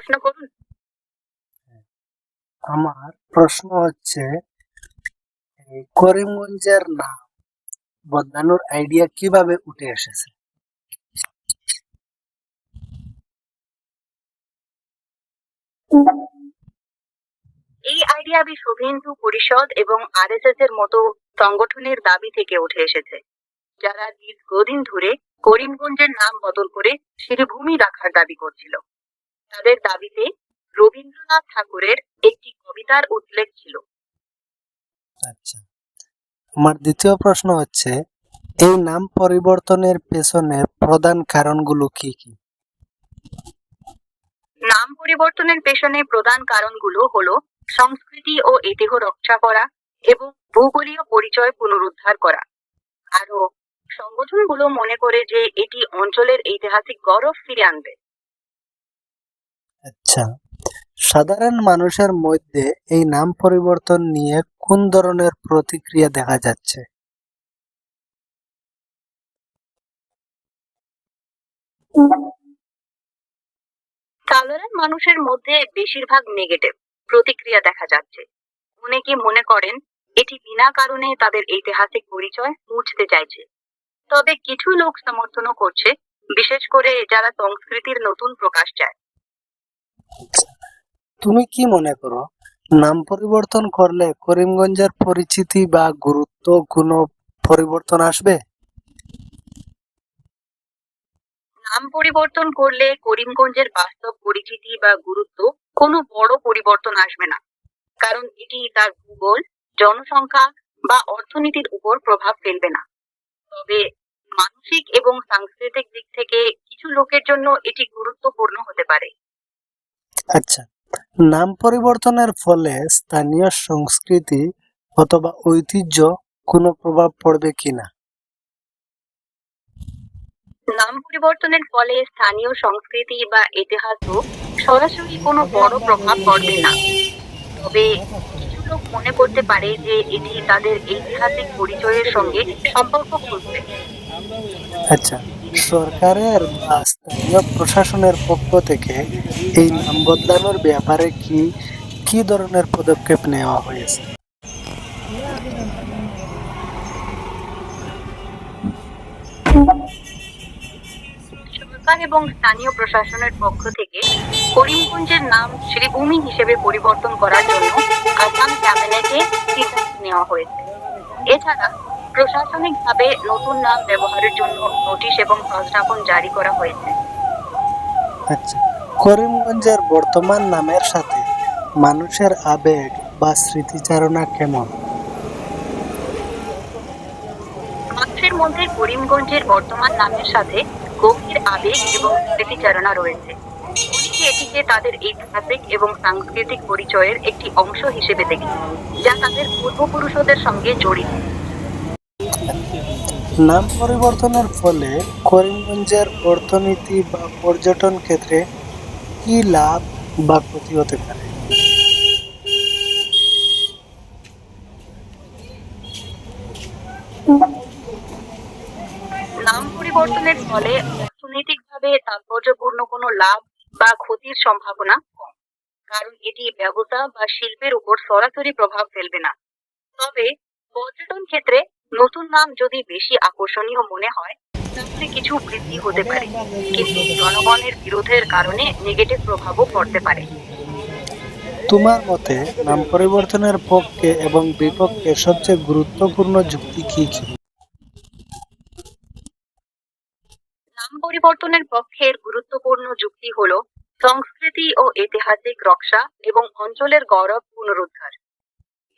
প্রশ্ন করুন। আমার প্রশ্ন হচ্ছে, এই করিমগঞ্জের নাম বদলানোর আইডিয়া কিভাবে উঠে এসেছে? এই আইডিয়া বিশ্ব হিন্দু পরিষদ এবং আরএসএস এর মতো সংগঠনের দাবি থেকে উঠে এসেছে, যারা দীর্ঘদিন ধরে করিমগঞ্জের নাম বদল করে শ্রীভূমি রাখার দাবি করছিল। তাদের দাবিতে রবীন্দ্রনাথ ঠাকুরের একটি কবিতার উল্লেখ ছিল। আচ্ছা, আমার দ্বিতীয় প্রশ্ন হচ্ছে, এই নাম পরিবর্তনের পেছনে প্রধান কারণগুলো কি কি? নাম পরিবর্তনের পেছনে প্রধান কারণগুলো হলো সংস্কৃতি ও ঐতিহ্য রক্ষা করা এবং ভৌগোলিক পরিচয় পুনরুদ্ধার করা। আরো সংগঠনগুলো মনে করে যে এটি অঞ্চলের ঐতিহাসিক গৌরব ফিরে আনবে। আচ্ছা, সাধারণ মানুষের মধ্যে এই নাম পরিবর্তন নিয়ে কোন ধরনের প্রতিক্রিয়া দেখা যাচ্ছে? সাধারণ মানুষের মধ্যে বেশিরভাগ নেগেটিভ প্রতিক্রিয়া দেখা যাচ্ছে। অনেকে মনে করেন এটি বিনা কারণে তাদের ঐতিহাসিক পরিচয় মুছতে চাইছে। তবে কিছু লোক সমর্থনও করছে, বিশেষ করে যারা সংস্কৃতির নতুন প্রকাশ চায়। তুমি কি মনে করো, নাম পরিবর্তন করলে করিমগঞ্জের পরিচিতি বা গুরুত্ব কোনো পরিবর্তন আসবে? নাম পরিবর্তন করলে করিমগঞ্জের বাস্তব পরিচিতি বা গুরুত্ব কোনো বড় পরিবর্তন আসবে না, কারণ এটি তার ভূগোল, জনসংখ্যা বা অর্থনীতির উপর প্রভাব ফেলবে না। তবে মানসিক এবং সাংস্কৃতিক দিক থেকে কিছু লোকের জন্য এটি গুরুত্বপূর্ণ হতে পারে। আচ্ছা, নাম পরিবর্তনের ফলে স্থানীয় সংস্কৃতি অথবা ঐতিহ্য কোনো প্রভাব পড়বে কিনা? নাম পরিবর্তনের ফলে স্থানীয় সংস্কৃতি বা ইতিহাসও সরাসরি কোনো বড় প্রভাব পড়বে না। তবে কিছু লোক মনে করতে পারে যে এটি তাদের ঐতিহাসিক পরিচয়ের সঙ্গে সম্পর্ক খুঁজবে। আচ্ছা, সরকারের বা স্থানীয় প্রশাসনের পক্ষ থেকে এই নাম বদলানোর ব্যাপারে কি কি ধরনের পদক্ষেপ নেওয়া হয়েছে? সরকার এবং স্থানীয় প্রশাসনের পক্ষ থেকে করিমগঞ্জের নাম শ্রীভূমি হিসেবে পরিবর্তন করার জন্য আসাম ক্যাবিনেটে সিদ্ধান্ত নেওয়া হয়েছে। এছাড়া প্রশাসনিকভাবে নতুন নাম ব্যবহারের জন্য নোটিশ এবং প্রজ্ঞাপন জারি করা হয়েছে। আচ্ছা, করিমগঞ্জের বর্তমান নামের সাথে মানুষের আবেগ বা স্মৃতিচারণা কেমন? মানুষের মধ্যে করিমগঞ্জের বর্তমান নামের সাথে গভীর আবেগ এবং স্মৃতিচারণা রয়েছে। অনেকে এটিকে তাদের ঐতিহাসিক এবং সাংস্কৃতিক পরিচয়ের একটি অংশ হিসেবে দেখে, যা তাদের পূর্বপুরুষদের সঙ্গে জড়িত। নাম পরিবর্তনের ফলে করিমগঞ্জের অর্থনীতি বা পর্যটন ক্ষেত্রে কি লাভ বা ক্ষতি হতে পারে? নাম পরিবর্তনের ফলে অর্থনৈতিকভাবে তাৎপর্যপূর্ণ কোনো লাভ বা ক্ষতির সম্ভাবনা কম, কারণ এটি ব্যবসা বা শিল্পের উপর সরাসরি প্রভাব ফেলবে না। তবে পর্যটন ক্ষেত্রে নতুন নাম যদি বেশি আকর্ষণীয় মনে হয়, তাহলে কিছু বৃদ্ধি হতে পারে, কিন্তু জনগণের বিরোধের কারণে নেগেটিভ প্রভাবও পড়তে পারে। তোমার মতে নাম পরিবর্তনের পক্ষে এবং বিপক্ষে সবচেয়ে গুরুত্বপূর্ণ যুক্তি কি কি? নাম পরিবর্তনের পক্ষের গুরুত্বপূর্ণ যুক্তি হলো সংস্কৃতি ও ঐতিহাসিক রক্ষা এবং অঞ্চলের গৌরব পুনরুদ্ধার।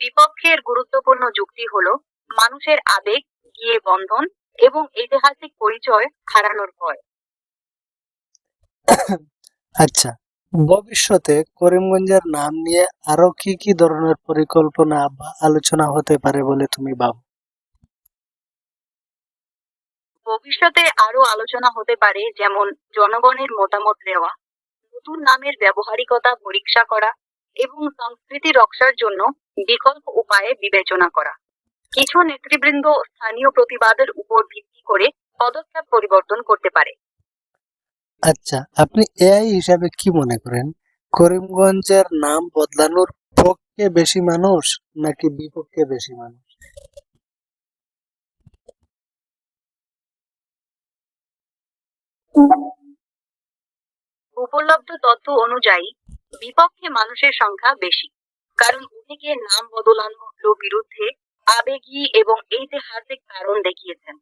বিপক্ষের গুরুত্বপূর্ণ যুক্তি হলো মানুষের আবেগ গিয়ে বন্ধন এবং ঐতিহাসিক পরিচয় হারানোর ভয়। আচ্ছা, ভবিষ্যতে করিমগঞ্জের নাম নিয়ে আরো কি কি ধরনের পরিকল্পনা বা আলোচনা হতে পারে বলে তুমি ভাবো? ভবিষ্যতে আরো আলোচনা হতে পারে, যেমন জনগণের মতামত নেওয়া, নতুন নামের ব্যবহারিকতা পরীক্ষা করা এবং সংস্কৃতি রক্ষার জন্য বিকল্প উপায়ে বিবেচনা করা। কিছু নেতৃবৃন্দ স্থানীয় প্রতিবাদের উপর ভিত্তি করে পদক্ষেপ পরিবর্তন করতে পারে। আচ্ছা, আপনি এআই হিসাবে কি মনে করেন? করিমগঞ্জের নাম বদলানোর পক্ষে বেশি মানুষ নাকি বিপক্ষে বেশি মানুষ? উপলব্ধ তথ্য অনুযায়ী বিপক্ষে মানুষের সংখ্যা বেশি, কারণ অনেকে নাম বদলানোর বিরুদ্ধে আবেগী এবং ঐতিহাসিক কারণ দেখিয়েছেন।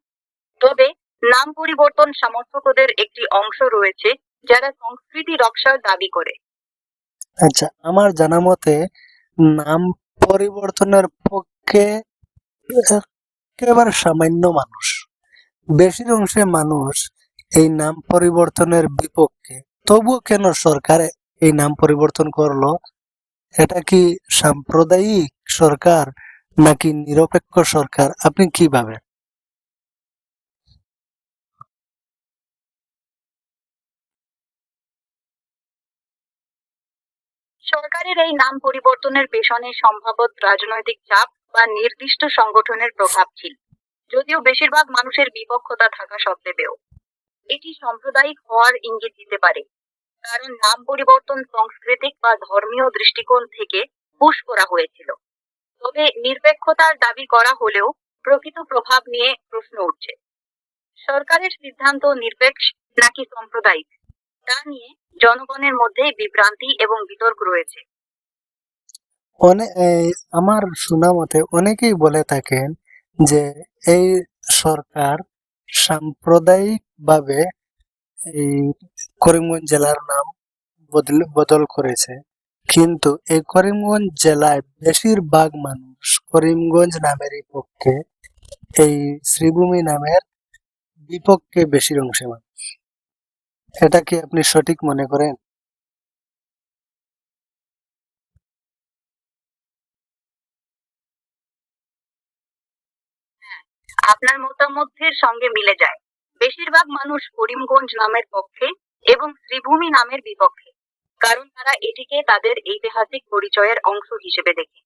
তবে নাম পরিবর্তন সমর্থকদের একটি অংশ রয়েছে যারা সংস্কৃতি রক্ষার দাবি করে। আচ্ছা, আমার জানা মতে নাম পরিবর্তনের পক্ষে একেবারে সামান্য মানুষ, বেশির অংশে মানুষ এই নাম পরিবর্তনের বিপক্ষে। তবুও কেন সরকার এই নাম পরিবর্তন করলো? এটা কি সাম্প্রদায়িক সরকার নাকি নিরপেক্ষ সরকার? আপনি কি ভাবেন? সরকারের এই নাম পরিবর্তনের পেছনে সম্ভাব্য রাজনৈতিক চাপ বা নির্দিষ্ট সংগঠনের প্রভাব ছিল, যদিও বেশিরভাগ মানুষের বিপক্ষতা থাকা সত্ত্বেও এটি সাম্প্রদায়িক হওয়ার ইঙ্গিত দিতে পারে, কারণ নাম পরিবর্তন সাংস্কৃতিক বা ধর্মীয় দৃষ্টিকোণ থেকে পুশ করা হয়েছিল। তবে নিরপেক্ষতার দাবি করা হলেও প্রকৃত প্রভাব নিয়ে প্রশ্ন উঠছে। সরকারের সিদ্ধান্ত নিরপেক্ষ নাকি সাম্প্রদায়িক তা নিয়ে জনগণের মধ্যে বিভ্রান্তি এবং বিতর্ক রয়েছে। আমার শোনা মতে অনেকেই বলে থাকেন যে এই সরকার সাম্প্রদায়িক ভাবে এই করিমগঞ্জ জেলার নাম বদল করেছে, কিন্তু এই করিমগঞ্জ জেলায় বেশিরভাগ মানুষ করিমগঞ্জ নামেরই পক্ষে, এই শ্রীভূমি নামের বিপক্ষে বেশির অংশে মানুষ। এটা কি আপনি সঠিক মনে করেন? আপনার মতামতের সঙ্গে মিলে যায়। বেশিরভাগ মানুষ করিমগঞ্জ নামের পক্ষে এবং শ্রীভূমি নামের বিপক্ষে, কারণ তারা এটিকে তাদের ঐতিহাসিক পরিচয়ের অংশ হিসেবে দেখে।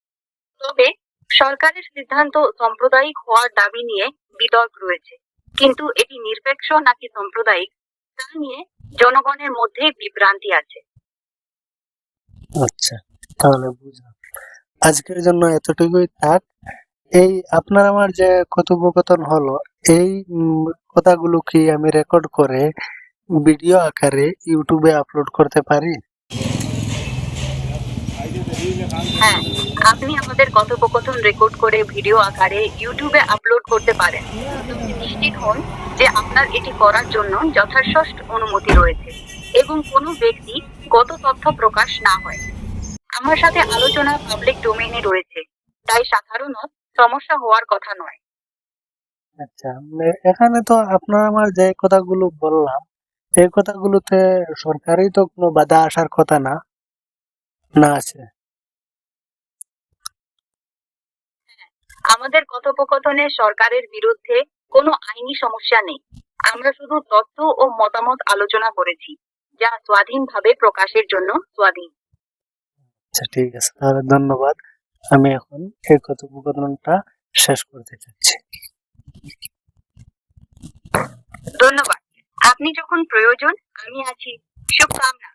তবে সরকারের সিদ্ধান্ত সাম্প্রদায়িক হওয়ার দাবি নিয়ে বিতর্ক রয়েছে, কিন্তু এটি নিরপেক্ষ নাকি সাম্প্রদায়িক তা নিয়ে জনগণের মধ্যে বিভ্রান্তি আছে। আচ্ছা, তাহলে বুঝলাম। আজকের জন্য এতটুকুই থাক। এই আপনার আমার যে কথোপকথন হলো, এই কথাগুলো কি আমি রেকর্ড করে ভিডিও আকারে ইউটিউবে আপলোড করতে পারি? হ্যাঁ, আপনি আমাদের কথোপকথন রেকর্ড করে ভিডিও আকারে ইউটিউবে আপলোড করতে পারেন। তবে নিশ্চিত হন যে আপনার এটি করার জন্য যথাযথ অনুমতি রয়েছে এবং কোনো ব্যক্তিগত তথ্য প্রকাশ না হয়। আমার সাথে আলোচনা পাবলিক ডোমেইনে রয়েছে, তাই সাধারণত সমস্যা হওয়ার কথা নয়। আচ্ছা, এখানে তো আপনার আমার যে কথাগুলো বললাম, এই কথাগুলোতে সরকারি তো কোনো বাধা আসার কথা না, না আছে? আমাদের কথোপকথনে সরকারের বিরুদ্ধে কোনো আইনি সমস্যা নেই। আমরা শুধু তথ্য ও মতামত আলোচনা করেছি, যা স্বাধীনভাবে প্রকাশের জন্য স্বাধীন। আচ্ছা, ঠিক আছে, তাহলে ধন্যবাদ। আমি এখন এই কথোপকথনটা শেষ করতে চাচ্ছি। ধন্যবাদ। আপনি যখন প্রয়োজন আমি আছি। শুভকামনা।